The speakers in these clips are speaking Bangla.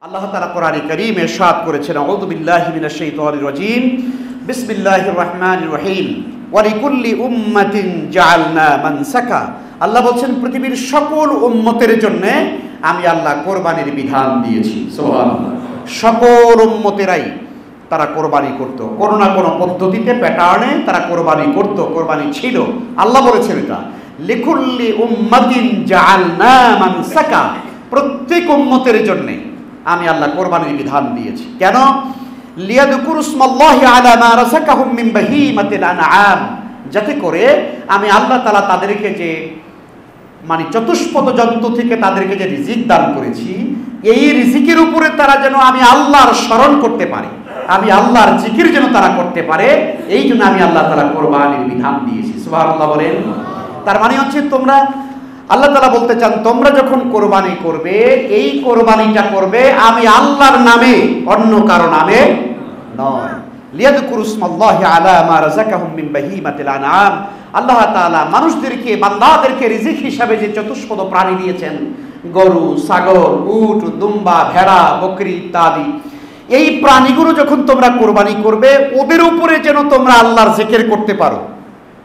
আল্লাহ তাআলা কোরআনে কারীমে ইরশাদ করেছেন, আউযু বিল্লাহি মিনাশ শাইতানির রাজীম, বিসমিল্লাহির রহমানির রহিম, ওয়া লিকুল্লি উম্মাতিন জাআলনা মানসাকা। আল্লাহ বলছেন পৃথিবীর সকল উম্মতের জন্য আমি আল্লাহ কোরবানির বিধান দিয়েছি। সুবহানাল্লাহ। সকল উম্মতেরাই তারা কোরবানি করত, কোনো না কোনো পদ্ধতিতে প্যাটার্নে তারা কোরবানি করত, কোরবানি ছিল। আল্লাহ বলেছেন এটা লিকুল্লি উম্মাতিন জাআলনা মানসাকা, প্রত্যেক উম্মতের জন্য আমি আল্লাহ কোরবানির বিধান দিয়েছি। কেন? লিয়াযকুরু ইসমাল্লাহি আলা মা রাযাকাহুম মিন বাহিমাতিল আনআম, যাতে করে আমি আল্লাহ তাআলা তাদেরকে যে চতুষ্পদ জন্তু থেকে তাদেরকে যে রিজিক দান করেছি, এই রিজিকের উপরে তারা যেন আমি আল্লাহর স্মরণ করতে পারে, আমি আল্লাহর জিকির যেন তারা করতে পারে, এই জন্য আমি আল্লাহ তাআলা কোরবানির বিধান দিয়েছি। সুবহানাল্লাহ বলেন। তার মানে হচ্ছে তোমরা, আল্লাহ তাআলা বলতে চান, তোমরা যখন কোরবানি করবে, এই কোরবানিটা করবে আমি আল্লাহর নামে, অন্য কারো নামে নয়। লিয়াযকুরু ইসমাল্লাহি আলা মা রাযাকাহুম মিন বাহিমাতিল আনআম। আল্লাহ তাআলা মানুষদেরকে, বান্দাদেরকে রিজিক হিসাবে যে চতুষ্পদ প্রাণী দিয়েছেন, গরু, ছাগল, উট, দুম্বা, ভেড়া, বকরি ইত্যাদি, এই প্রাণীগুলো যখন তোমরা কোরবানি করবে, ওদের উপরে যেন তোমরা আল্লাহর জিকির করতে পারো।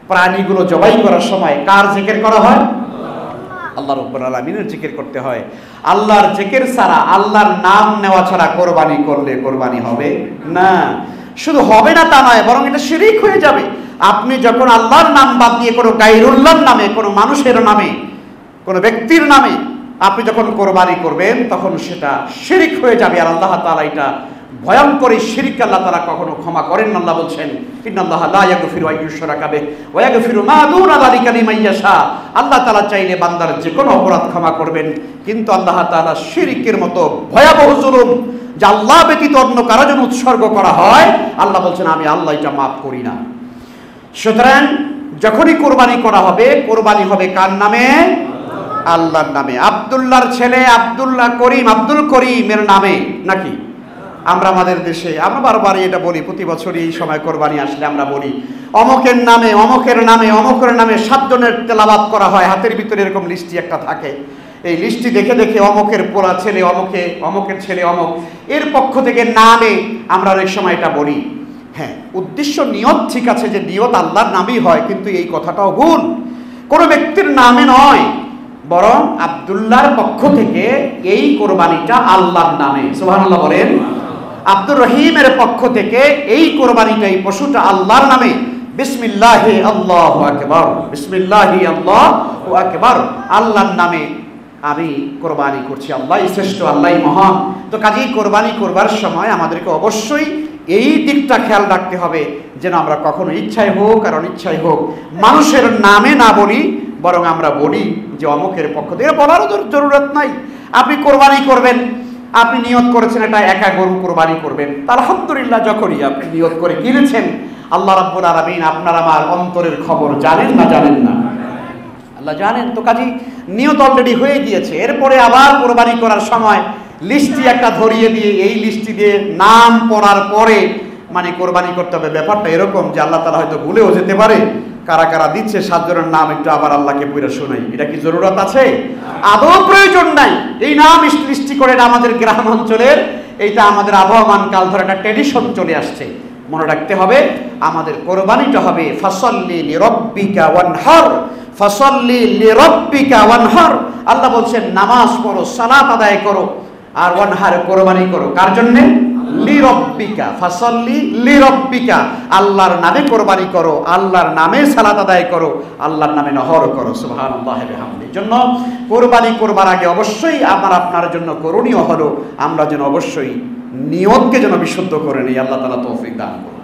প্রাণীগুলো জবাই করার সময় কার জিকির করা হয়? আল্লাহ রাব্বুল আলামিনের জিকির করতে হয়। আল্লাহর জিকির ছাড়া, আল্লাহর নাম নেওয়া ছাড়া কোরবানি করলে কোরবানি হবে না। শুধু হবে না তা নয়, বরং এটা শিরক হয়ে যাবে। আপনি যখন আল্লাহর নাম বাদ দিয়ে কোনো গায়রুল্লাহর নামে, কোনো মানুষের নামে, কোনো ব্যক্তির নামে আপনি যখন কোরবানি করবেন, তখন সেটা শিরক হয়ে যাবে। আর আল্লাহ তাআলা এটা ভয়ঙ্কর শিরক আল্লাহ তাআলা কখনো ক্ষমা করেন না। আল্লাহ বলছেন, ইন্নাল্লাহা লা ইয়াগফিরু আন ইউশরাকা বিহি ওয়া ইয়াগফিরু মা দুনা যালিকা লিমান ইয়াশা। আল্লাহ তাআলা চাইলে বান্দার যে কোনো অপরাধ ক্ষমা করবেন, কিন্তু আল্লাহ তাআলা শিরকের মতো ভয়াবহ জুলুম, যা আল্লাহ ব্যতীত অন্য কারো জন্য উৎসর্গ করা হয়, আল্লাহ বলছেন আমি আল্লাহ এটা মাফ করি না। সুতরাং যখনই কোরবানি করা হবে, কোরবানি হবে কার নামে? আল্লাহর নামে। আব্দুল্লাহর ছেলে আব্দুল্লাহ করিম, আব্দুল করিমের নামে নাকি? আমরা আমাদের দেশে আমরা বারবারই এটা বলি, প্রতি বছরই এই সময় কোরবানি আসলে আমরা বলি অমকের নামে, অমকের নামে, অমকের নামে 7 জনের তেলাওয়াত করা হয়। হাতের ভিতরে এরকম লিস্টি একটা থাকে, এই লিস্টি দেখে দেখে অমকের পোলা ছেলে অমকে, অমকের ছেলে অমক, এর পক্ষ থেকে নামে আমরা অনেক সময় এটা বলি। হ্যাঁ, উদ্দেশ্য নিয়ত ঠিক আছে, যে নিয়ত আল্লাহর নামই হয়, কিন্তু এই কথাটাও ভুল। কোনো ব্যক্তির নামে নয়, বরং আব্দুল্লাহর পক্ষ থেকে এই কোরবানিটা আল্লাহর নামে। সুবহানাল্লাহ বলেন। আব্দুর রহিমের পক্ষ থেকে এই কোরবানিটা, এই পশুটা আল্লাহর নামে। বিসমিল্লাহি আল্লাহু আকবার, বিসমিল্লাহি আল্লাহু আকবার, আল্লাহর নামে আমি কোরবানি করছি। আল্লাহই শ্রেষ্ঠ, আল্লাহই মহান। তো কাজেই কোরবানি করবার সময় আমাদেরকে অবশ্যই এই দিকটা খেয়াল রাখতে হবে, যেন আমরা কখনো ইচ্ছায় হোক আর অনিচ্ছায় হোক মানুষের নামে না বলি, বরং আমরা বলি যে অমুকের পক্ষ থেকে। বলারও জরুরত নাই। আপনি কোরবানি করবেন, আপনি নিয়ত করেছেন এটা একা গরু কোরবানি করবেন, আলহামদুলিল্লাহ। যখনই আপনি নিয়ত করে কিনেছেন, আল্লাহ রাব্বুল আলামিন আপনার আমার অন্তরের খবর জানেন না? জানেন না? আল্লাহ জানেন। তো কাজেই নিয়ত অলরেডি হয়ে গিয়েছে। এরপরে আবার কোরবানি করার সময় লিস্টি একটা ধরিয়ে দিয়ে, এই লিস্টি দিয়ে নাম পড়ার পরে কোরবানি করতে হবে। ব্যাপারটা এরকম যে আল্লাহ তাআলা হয়তো ভুলেও যেতে পারে, কারা কারা দিচ্ছে 7 জনের নাম একটু আবার আল্লাহকে পড়ে শোনাই। এটা কি জরুরত আছে? আদৌ প্রয়োজন নাই। এই নাম লিস্টি করে আমাদের গ্রাম অঞ্চলের, এইটা আমাদের আবহমান কাল ধরে একটা ট্র্যাডিশন চলে আসছে। মনে রাখতে হবে, আমাদের কোরবানিটা হবে ফাসাল্লি লিরাব্বিকা ওয়ানহার, ফাসাল্লি লিরাব্বিকা ওয়ানহার। আল্লাহ বলছেন নামাজ পড়ো, সালাত আদায় করো, আর ওয়ানহার কোরবানি করো। কার জন্য? লিরাব্বিকা, ফাসাল্লি লিরাব্বিকা, আল্লাহর নামে কোরবানি করো, আল্লাহর নামে সালাত আদায় করো, আল্লাহর নামে নহর করো। সুবহানাল্লাহি ওয়া বিহামদিহি। জন্য কোরবানি করবার আগে অবশ্যই আপনার জন্য করণীয় হলো আমরা যেন অবশ্যই নিয়তকে যেন বিশুদ্ধ করে নিই। আল্লাহ তাআলা তৌফিক দান করুন।